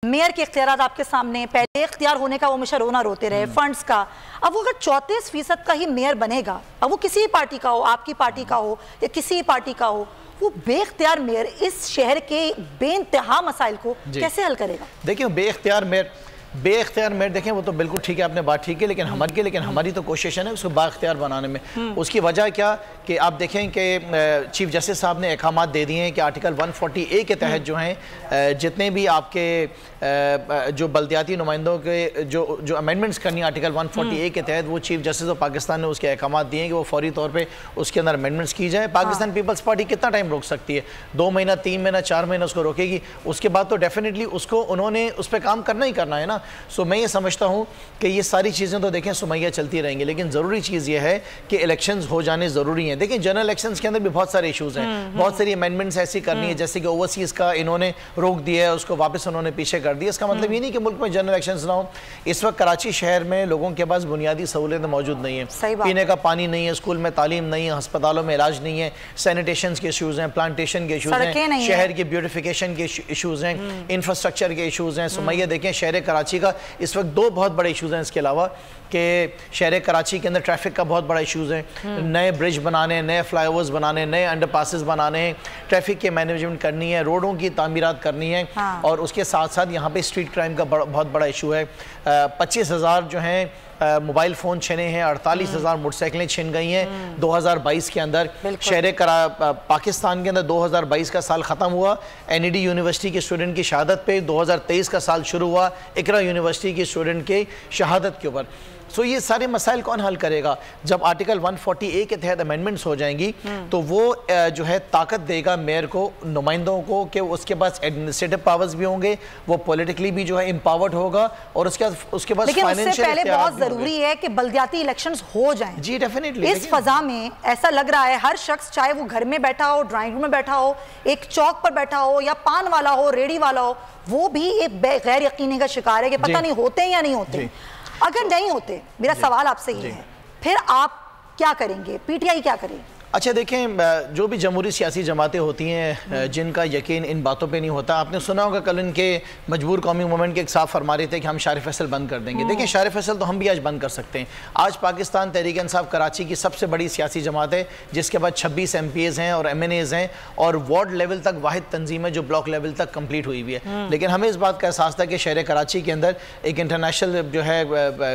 Mayor کے اختیارات آپ کے سامنے، پہلے اختیار ہونے کا وہ ہمیشہ رونا روتے رہے، فنڈز کا، اب وہ اگر 34% کا ہی میئر بنے گا، اب وہ کسی پارٹی کا ہو، آپ کی پارٹی کا ہو یا کسی پارٹی کا ہو، وہ بے اختیار میئر اس شہر کے بے انتہا مسائل کو کیسے حل کرے گا؟ دیکھیں بے اختیار میئر دیکھیں وہ تو بالکل ٹھیک ہے، آپ نے بات ٹھیک ہے، لیکن ہماری تو کوشش ہے نا اس کو با اختیار بنانے میں۔ اس کی وجہ کیا کہ آپ دیکھیں کہ چیف جسٹس صاحب نے احکامات دے دیے ہیں کہ آرٹیکل 140A کے تحت جو ہیں جتنے بھی آپ کے جو بلدیاتی نمائندوں کے جو امینڈمنٹس کرنی آرٹیکل 140A کے تحت، وہ چیف جسٹس آف پاکستان نے اس کے احکامات دیے ہیں کہ وہ فوری طور پہ اس کے اندر امینڈمنٹس کی جائے۔ پاکستان پیپلز پارٹی کتنا ٹائم روک سکتی ہے؟ 2 مہینہ، 3 مہینہ، 4 مہینہ اس کو روکے گی، اس کے بعد تو ڈیفینیٹلی اس کو انہوں نے اس پہ کام کرنا ہی کرنا ہے نا۔ سو میں یہ سمجھتا ہوں کہ یہ ساری چیزیں تو دیکھیں سمیہ چلتی رہیں گی، لیکن ضروری چیز یہ ہے کہ الیکشنز ہو جانے ضروری ہیں۔ دیکھیں جنرل الیکشنز کے اندر بھی بہت سارے ایشوز ہیں، بہت ساری امینڈمنٹس ایسی کرنی ہے، جیسے کہ اوورسیز کا انہوں نے روک دیا ہے، اس کو واپس انہوں نے پیچھے کر دیا۔ اس کا مطلب یہ نہیں کہ ملک میں جنرل الیکشنز نہ ہوں۔ اس وقت کراچی شہر میں لوگوں کے پاس بنیادی سہولتیں موجود نہیں ہیں، پینے کا پانی نہیں ہے، اسکول میں تعلیم نہیں ہے، ہسپتالوں میں علاج نہیں ہے، سینیٹیشنز کے ایشوز ہیں، پلانٹیشن کے ایشوز ہیں، شہر کی بیوٹیفیکیشن کے ایشوز ہیں، انفراسٹرکچر کے ایشوز ہیں۔ سمیہ دیکھیں شہر کراچی کا اس وقت 2 بہت بڑے ایشوز ہیں، اس کے علاوہ کہ شہر کراچی کے اندر ٹریفک کا بہت بڑا ایشوز ہے، نئے برج بنانے، نئے فلائی اوورز بنانے، نئے انڈر پاسز بنانے ہیں، ٹریفک کے مینجمنٹ کرنی ہے، روڈوں کی تعمیرات کرنی ہے، اور اس کے ساتھ ساتھ یہاں پہ اسٹریٹ کرائم کا بہت بڑا ایشو ہے۔ 25,000 جو ہیں موبائل فون چھنے ہیں، 48,000 موٹر سائیکلیں چھن گئی ہیں 2022 کے اندر۔ شہر پاکستان کے اندر 2022 کا سال ختم ہوا NED یونیورسٹی کے اسٹوڈنٹ کی شہادت پہ، 2023 کا سال شروع ہوا اقرا یونیورسٹی کے اسٹوڈنٹ کے شہادت کے اوپر۔ سو یہ سارے مسائل کون حل کرے گا؟ جب آرٹیکل 140A کے تحت امینڈمنٹس ہو جائیں گی تو وہ جو ہے طاقت دے گا میئر کو، نمائندوں کو، کہ اس کے پاس ایڈمنسٹریٹو پاورز بھی ہوں گے، وہ پولیٹیکلی بھی جو ہے امپاورڈ ہوگا، اور اس کے بعد لیکن اس سے پہلے بہت ضروری ہے کہ بلدیاتی الیکشنز ہو جائیں۔ جی ڈیفینیٹلی۔ اس فضا میں ایسا لگ رہا ہے ہر شخص، چاہے وہ گھر میں بیٹھا ہو، ڈرائنگ روم میں بیٹھا ہو، ایک چوک پر بیٹھا ہو، یا پان والا ہو، ریڑی والا ہو، وہ بھی ایک غیر یقینی کا شکار ہے کہ پتہ نہیں ہوتے ہیں یا نہیں ہوتے۔ اگر نہیں ہوتے، میرا سوال آپ سے یہ ہے، پھر آپ کیا کریں گے؟ PTI کیا کریں؟ اچھا دیکھیں، جو بھی جمہوری سیاسی جماعتیں ہوتی ہیں جن کا یقین ان باتوں پہ نہیں ہوتا، آپ نے سنا ہوگا کل ان کے مجبور قومی موومنٹ کے ایک صاحب فرما رہے تھے کہ ہم شار فیصل بند کر دیں گے۔ دیکھیں شار فیصل تو ہم بھی آج بند کر سکتے ہیں۔ آج پاکستان تحریک انصاف کراچی کی سب سے بڑی سیاسی جماعت ہے، جس کے بعد 26 MPs ہیں اور MNAs ہیں، اور وارڈ لیول تک واحد تنظیم ہے جو بلاک لیول تک کمپلیٹ ہوئی ہوئی ہے۔ لیکن ہمیں اس بات کا احساس تھا کہ شہر کراچی کے اندر ایک انٹرنیشنل جو ہے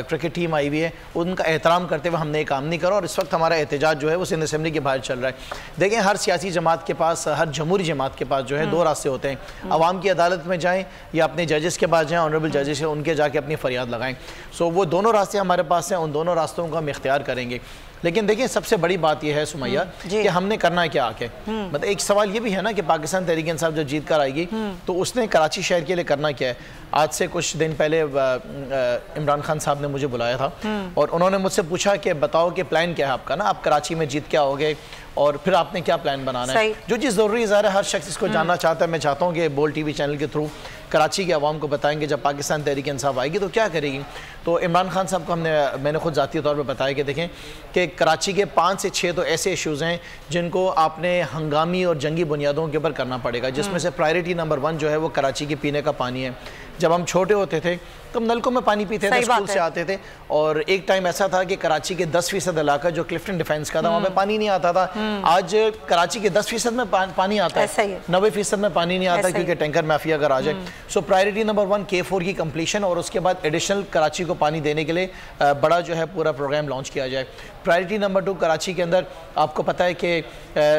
کرکٹ ٹیم آئی ہوئی ہے، ان کا احترام کرتے ہوئے ہم نے یہ کام نہیں کرا، اور اس وقت ہمارا احتجاج جو ہے وہ سندھ اسمبلی کے باہر چل رہا ہے۔ دیکھیں ہر سیاسی جماعت کے پاس، ہر جمہوری جماعت کے پاس جو ہے 2 راستے ہوتے ہیں، عوام کی عدالت میں جائیں یا اپنے ججز کے پاس جائیں، آنریبل ججز سے ان کے جا کے اپنی فریاد لگائیں۔ سو وہ دونوں راستے ہمارے پاس ہیں، ان دونوں راستوں کو ہم اختیار کریں گے۔ لیکن دیکھیں سب سے بڑی بات یہ ہے سمیہ کہ ہم نے کرنا کیا آکے، مطلب ایک سوال یہ بھی ہے نا کہ پاکستان تحریک انصاف جب جیت کر آئے گی تو اس نے کراچی شہر کے لیے کرنا کیا ہے۔ آج سے کچھ دن پہلے عمران خان صاحب نے مجھے بلایا تھا اور انہوں نے مجھ سے پوچھا کہ بتاؤ کہ پلان کیا ہے آپ کا نا، آپ کراچی میں جیت کیا ہوگے اور پھر آپ نے کیا پلان بنانا ہے۔ جو چیز ضروری ظاہر ہے ہر شخص اس کو جاننا چاہتا ہے۔ میں چاہتا ہوں کہ بول TV چینل کے تھرو کراچی کے عوام کو بتائیں گے جب پاکستان تحریک انصاف آئے گی تو کیا کرے گی۔ تو عمران خان صاحب کو میں نے خود ذاتی طور پہ بتایا کہ دیکھیں کہ کراچی کے 5 سے 6 تو ایسے ایشوز ہیں جن کو آپ نے ہنگامی اور جنگی بنیادوں کے اوپر کرنا پڑے گا، جس میں سے پرائرٹی نمبر 1 جو ہے وہ کراچی کے پینے کا پانی ہے۔ جب ہم چھوٹے ہوتے تھے تو ہم نلکوں میں پانی پیتے تھے، اسکول سے آتے تھے، اور ایک ٹائم ایسا تھا کہ کراچی کے 10% علاقہ جو کلفٹن ڈیفینس کا تھا وہاں پہ پانی نہیں آتا تھا۔ آج کراچی کے 10% میں پانی آتا ہے، 90% میں پانی نہیں آتا کیونکہ ٹینکر مافیا اگر آ جائے۔ سو پرائرٹی نمبر 1 K4 کی کمپلیشن، اور اس کے بعد ایڈیشنل کراچی کو پانی دینے کے لیے بڑا جو ہے پورا پروگرام لانچ کیا جائے۔ پرائرٹی نمبر 2 کراچی کے اندر آپ کو پتہ ہے کہ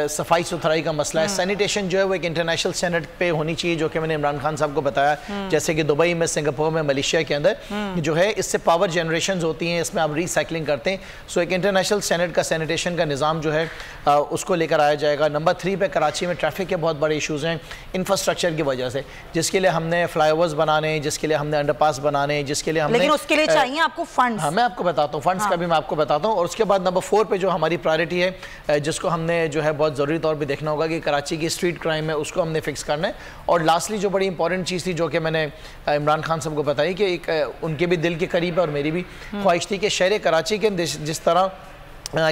صفائی ستھرائی کا مسئلہ ہے، سینیٹیشن جو ہے وہ ایک انٹرنیشنل اسٹینڈرڈ پہ ہونی چاہیے، جو کہ میں نے عمران خان صاحب کو بتایا، جیسے کہ دبئی میں، سنگاپور میں، ملیشیا کے اندر جو ہے اس سے پاور جنریشنز ہوتی ہیں، اس میں آپ ری سائیکلنگ کرتے ہیں۔ سو ایک انٹرنیشنل اسٹینڈرڈ کا سینیٹیشن کا نظام جو ہے اس کو لے کر آیا جائے گا۔ نمبر 3 پہ کراچی میں ٹریفک کے بہت بڑے ایشوز ہیں انفراسٹرکچر کی وجہ سے، جس کے لیے ہم نے فلائی اوورز بنانے، جس کے لیے ہم نے انڈر پاس بنانے، جس کے لیے ہم نے، لیکن اس کے لیے چاہیے آپ کو فنڈز۔ ہاں میں آپ کو بتاتا ہوں فنڈز کا بھی میں آپ کو بتاتا ہوں۔ اور اس کے بعد نمبر 4 پہ جو ہماری پرائرٹی ہے جس کو ہم نے جو ہے بہت ضروری طور پہ دیکھنا ہوگا کہ کراچی کی اسٹریٹ کرائم ہے، اس کو ہم نے فکس کرنا ہے۔ اور لاسٹلی جو بڑی امپورٹنٹ چیز تھی جو کہ میں نے عمران خان صاحب کو بتائی کہ ایک ان کے بھی دل کے قریب ہے اور میری بھی خواہش تھی کہ شہر کراچی کے جس طرح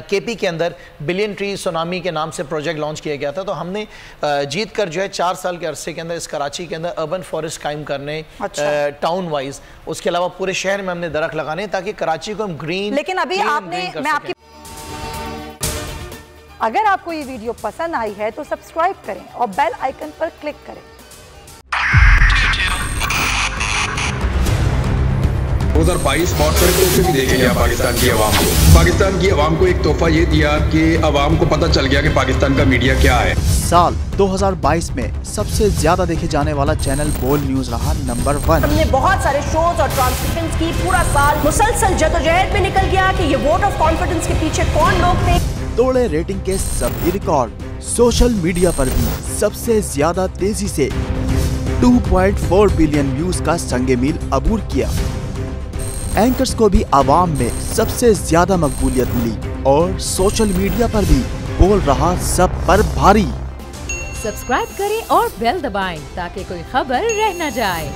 کے پی کے اندر بلین ٹری سونامی کے نام سے پروجیکٹ لانچ کیا گیا تھا، تو ہم نے جیت کر جو ہے 4 سال کے عرصے کے اندر اس کراچی کے اندر اربن فارسٹ قائم کرنے ٹاؤن وائز، اس کے علاوہ پورے شہر میں ہم نے درخت لگانے تاکہ کراچی کو ہم گرین. لیکن ابھی آپ نے اگر آپ کو یہ ویڈیو پسند آئی ہے تو سبسکرائب کریں اور بیل آئیکن پر کلک کریں. 2022 بہت سارے تحفے بھی دیکھے گیا پاکستان کی عوام کو. پاکستان کی عوام کو ایک تحفہ یہ دیا کہ عوام کو پتہ چل گیا کہ پاکستان کا میڈیا کیا ہے. سال 2022 میں سب سے زیادہ دیکھے جانے والا چینل بول نیوز رہا نمبر 1. ہم نے بہت سارے شوز اور ٹرانسمیشنز کی، پورا سال مسلسل جدوجہد میں نکل گیا کہ یہ ووٹ آف کانفیڈنس کے پیچھے کون لوگ تھے. توڑے ریٹنگ کے سبھی ریکارڈ. سوشل میڈیا پر بھی سب سے زیادہ تیزی سے 2.4 بلین ویوز کا سنگ میل عبور کیا. اینکرز کو بھی عوام میں سب سے زیادہ مقبولیت ملی اور سوشل میڈیا پر بھی بول رہا سب پر بھاری. سبسکرائب کریں اور بیل دبائیں تاکہ کوئی خبر رہ نہ جائے.